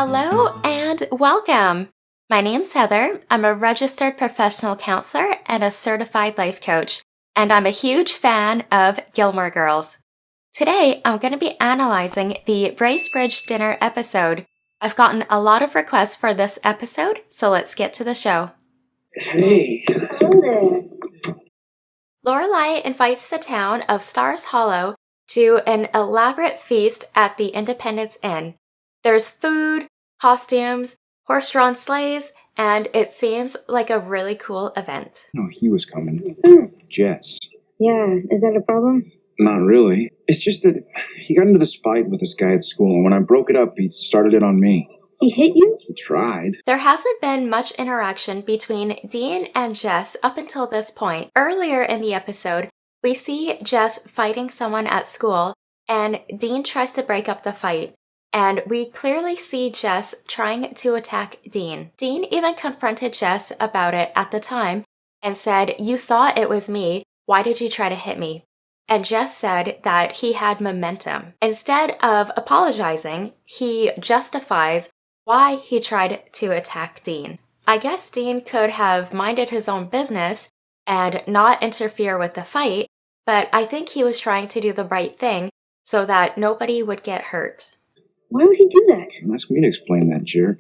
Hello and welcome! My name's Heather. I'm a registered professional counselor and a certified life coach, and I'm a huge fan of Gilmore Girls. Today, I'm going to be analyzing the Bracebridge dinner episode. I've gotten a lot of requests for this episode, so let's get to the show. Hey. Lorelai invites the town of Stars Hollow to an elaborate feast at the Independence Inn. There's food, costumes, horse-drawn sleighs, and it seems like a really cool event. No, he was coming. Jess. Yeah, is that a problem? Not really. It's just that he got into this fight with this guy at school, and when I broke it up, he started it on me. He hit you? He tried. There hasn't been much interaction between Dean and Jess up until this point. Earlier in the episode, we see Jess fighting someone at school, and Dean tries to break up the fight. And we clearly see Jess trying to attack Dean. Dean even confronted Jess about it at the time and said, "You saw it was me. Why did you try to hit me?" And Jess said that he had momentum. Instead of apologizing, he justifies why he tried to attack Dean. I guess Dean could have minded his own business and not interfere with the fight, but I think he was trying to do the right thing so that nobody would get hurt. Why would he do that? Don't ask me to explain that, jerk.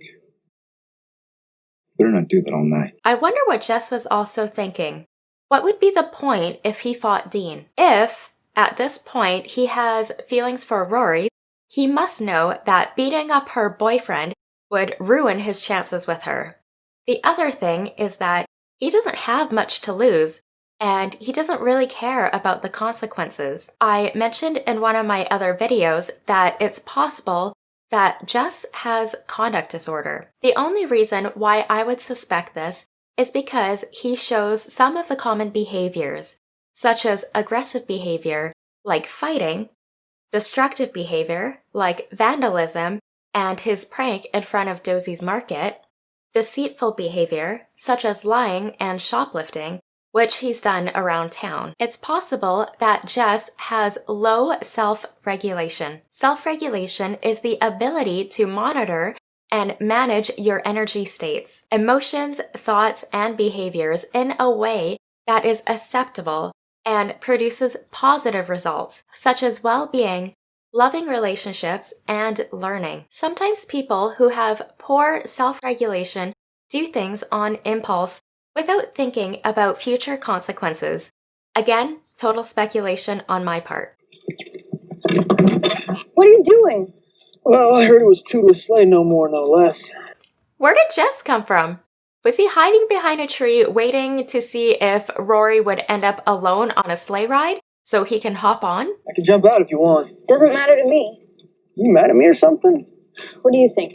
Better not do that all night. I wonder what Jess was also thinking. What would be the point if he fought Dean? If, at this point, he has feelings for Rory, he must know that beating up her boyfriend would ruin his chances with her. The other thing is that he doesn't have much to lose, and he doesn't really care about the consequences. I mentioned in one of my other videos that it's possible that Jess has conduct disorder. The only reason why I would suspect this is because he shows some of the common behaviors, such as aggressive behavior, like fighting, destructive behavior, like vandalism, and his prank in front of Dosie's Market, deceitful behavior, such as lying and shoplifting, which he's done around town. It's possible that Jess has low self-regulation. Self-regulation is the ability to monitor and manage your energy states, emotions, thoughts, and behaviors in a way that is acceptable and produces positive results, such as well-being, loving relationships, and learning. Sometimes people who have poor self-regulation do things on impulse without thinking about future consequences. Again, total speculation on my part. What are you doing? Well, I heard it was toothless sleigh, no more, no less. Where did Jess come from? Was he hiding behind a tree waiting to see if Rory would end up alone on a sleigh ride so he can hop on? I can jump out if you want. Doesn't matter to me. You mad at me or something? What do you think?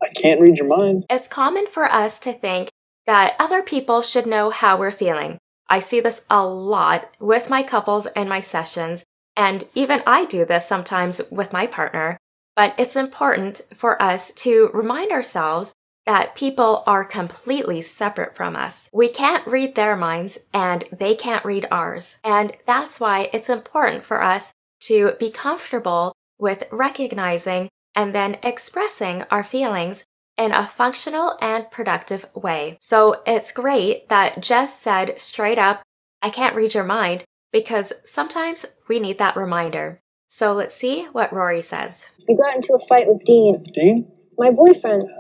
I can't read your mind. It's common for us to think that other people should know how we're feeling. I see this a lot with my couples and my sessions, and even I do this sometimes with my partner. But it's important for us to remind ourselves that people are completely separate from us. We can't read their minds, and they can't read ours. And that's why it's important for us to be comfortable with recognizing and then expressing our feelings in a functional and productive way. So it's great that Jess said straight up, "I can't read your mind," because sometimes we need that reminder. So let's see what Rory says. You got into a fight with Dean. Dean? My boyfriend.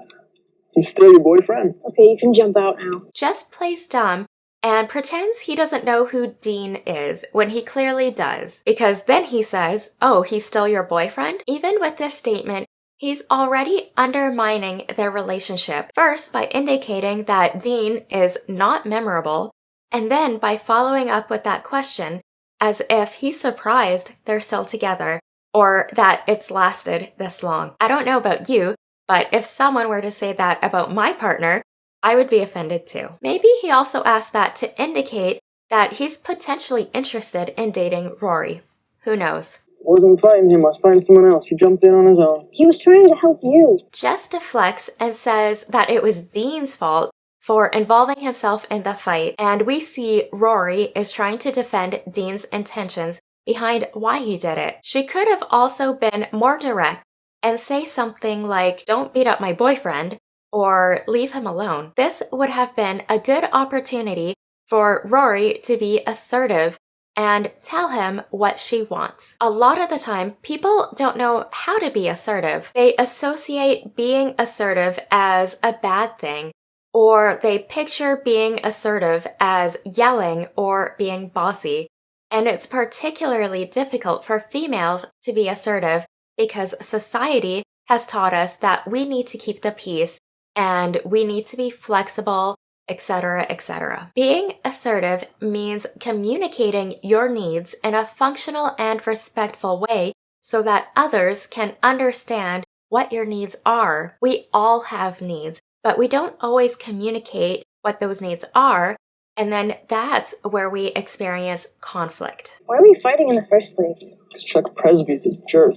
He's still your boyfriend? Okay, you can jump out now. Jess plays dumb and pretends he doesn't know who Dean is when he clearly does, because then he says, "Oh, he's still your boyfriend?" Even with this statement, he's already undermining their relationship, first by indicating that Dean is not memorable, and then by following up with that question as if he's surprised they're still together or that it's lasted this long. I don't know about you, but if someone were to say that about my partner, I would be offended too. Maybe he also asked that to indicate that he's potentially interested in dating Rory. Who knows? Wasn't fighting him, I was fighting someone else. He jumped in on his own. He was trying to help you. Jess deflects and says that it was Dean's fault for involving himself in the fight, and we see Rory is trying to defend Dean's intentions behind why he did it. She could have also been more direct and say something like, "Don't beat up my boyfriend," or "Leave him alone." This would have been a good opportunity for Rory to be assertive and tell him what she wants. A lot of the time, people don't know how to be assertive. They associate being assertive as a bad thing, or they picture being assertive as yelling or being bossy. And it's particularly difficult for females to be assertive because society has taught us that we need to keep the peace and we need to be flexible, etc., etc. Being assertive means communicating your needs in a functional and respectful way so that others can understand what your needs are. We all have needs, but we don't always communicate what those needs are, and then that's where we experience conflict. Why were you fighting in the first place? Because Chuck Presby's a jerk.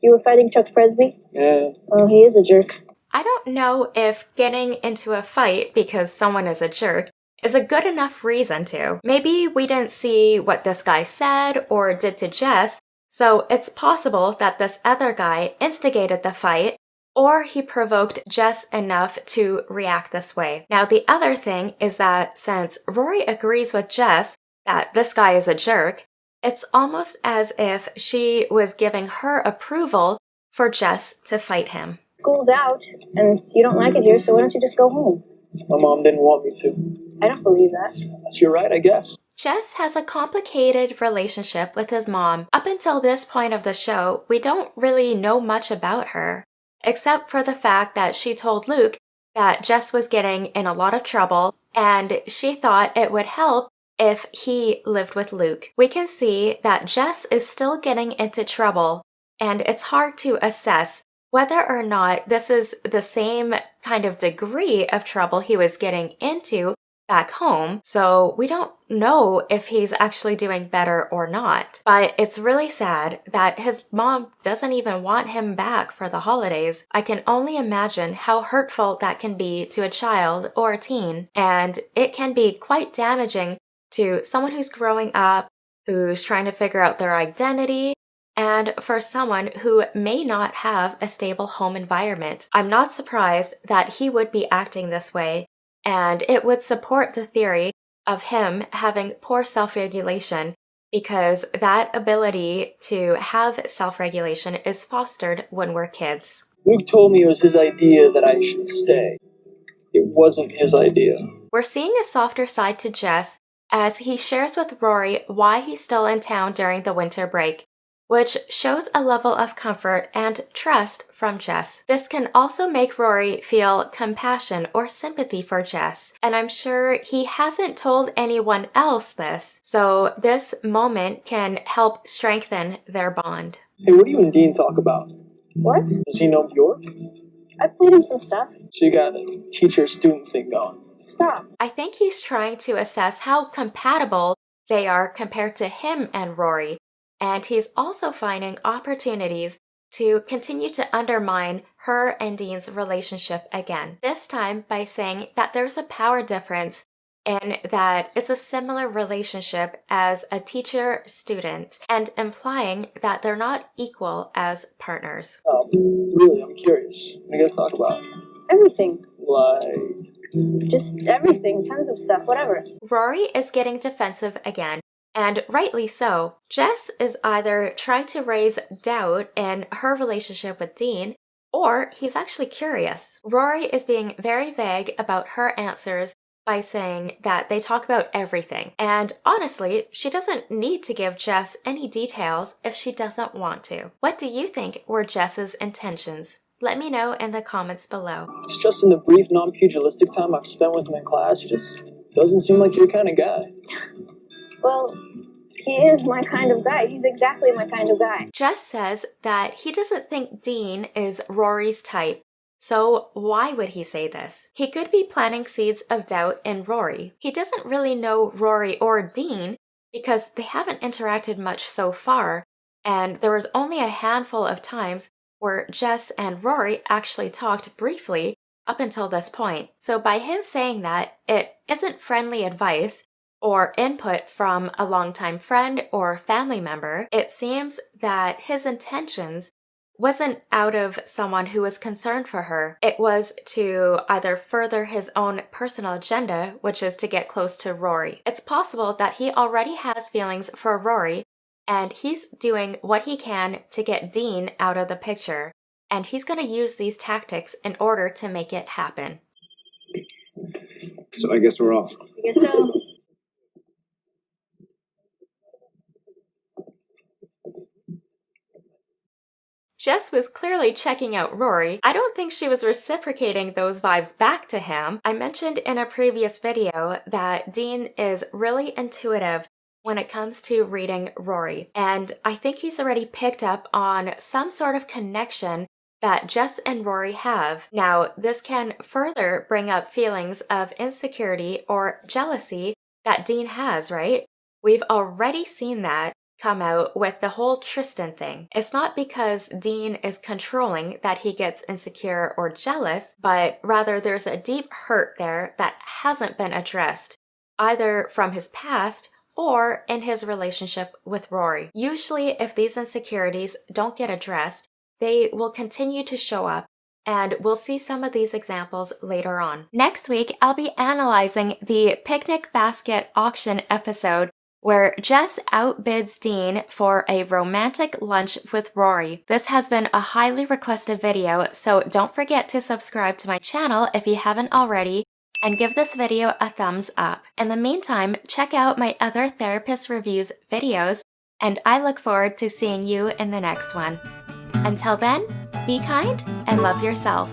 You were fighting Chuck Presby? Yeah. Oh, he is a jerk. I don't know if getting into a fight because someone is a jerk is a good enough reason to. Maybe we didn't see what this guy said or did to Jess, so it's possible that this other guy instigated the fight, or he provoked Jess enough to react this way. Now, the other thing is that since Rory agrees with Jess that this guy is a jerk, it's almost as if she was giving her approval for Jess to fight him. School's out, and you don't like it here, so why don't you just go home? My mom didn't want me to. I don't believe that. That's your right, I guess. Jess has a complicated relationship with his mom. Up until this point of the show, we don't really know much about her, except for the fact that she told Luke that Jess was getting in a lot of trouble, and she thought it would help if he lived with Luke. We can see that Jess is still getting into trouble, and it's hard to assess whether or not this is the same kind of degree of trouble he was getting into back home, so we don't know if he's actually doing better or not. But it's really sad that his mom doesn't even want him back for the holidays. I can only imagine how hurtful that can be to a child or a teen, and it can be quite damaging to someone who's growing up, who's trying to figure out their identity, and for someone who may not have a stable home environment. I'm not surprised that he would be acting this way, and it would support the theory of him having poor self-regulation because that ability to have self-regulation is fostered when we're kids. Luke told me it was his idea that I should stay. It wasn't his idea. We're seeing a softer side to Jess as he shares with Rory why he's still in town during the winter break, which shows a level of comfort and trust from Jess. This can also make Rory feel compassion or sympathy for Jess, and I'm sure he hasn't told anyone else this, so this moment can help strengthen their bond. Hey, what do you and Dean talk about? What? Does he know Bjork? I played him some stuff. So you got a teacher-student thing going. Stop. I think he's trying to assess how compatible they are compared to him and Rory, and he's also finding opportunities to continue to undermine her and Dean's relationship again. This time by saying that there's a power difference in that it's a similar relationship as a teacher-student, and implying that they're not equal as partners. Really, I'm curious. What do you guys talk about? Everything. Like... Just everything. Tons of stuff. Whatever. Rory is getting defensive again, and rightly so. Jess is either trying to raise doubt in her relationship with Dean, or he's actually curious. Rory is being very vague about her answers by saying that they talk about everything. And honestly, she doesn't need to give Jess any details if she doesn't want to. What do you think were Jess's intentions? Let me know in the comments below. It's just in the brief non-pugilistic time I've spent with him in class, he just doesn't seem like your kind of guy. Well, he is my kind of guy. He's exactly my kind of guy. Jess says that he doesn't think Dean is Rory's type, so why would he say this? He could be planting seeds of doubt in Rory. He doesn't really know Rory or Dean because they haven't interacted much so far, and there was only a handful of times where Jess and Rory actually talked briefly up until this point. So by him saying that, it isn't friendly advice or input from a longtime friend or family member. It seems that his intentions wasn't out of someone who was concerned for her. It was to either further his own personal agenda, which is to get close to Rory. It's possible that he already has feelings for Rory, and he's doing what he can to get Dean out of the picture, and he's going to use these tactics in order to make it happen. So I guess we're off. I guess so. Jess was clearly checking out Rory. I don't think she was reciprocating those vibes back to him. I mentioned in a previous video that Dean is really intuitive when it comes to reading Rory, and I think he's already picked up on some sort of connection that Jess and Rory have. Now, this can further bring up feelings of insecurity or jealousy that Dean has, right? We've already seen that come out with the whole Tristan thing. It's not because Dean is controlling that he gets insecure or jealous, but rather there's a deep hurt there that hasn't been addressed, either from his past or in his relationship with Rory. Usually, if these insecurities don't get addressed, they will continue to show up, and we'll see some of these examples later on. Next week, I'll be analyzing the picnic basket auction episode where Jess outbids Dean for a romantic lunch with Rory. This has been a highly requested video, so don't forget to subscribe to my channel if you haven't already, and give this video a thumbs up. In the meantime, check out my other therapist reviews videos, and I look forward to seeing you in the next one. Until then, be kind and love yourself.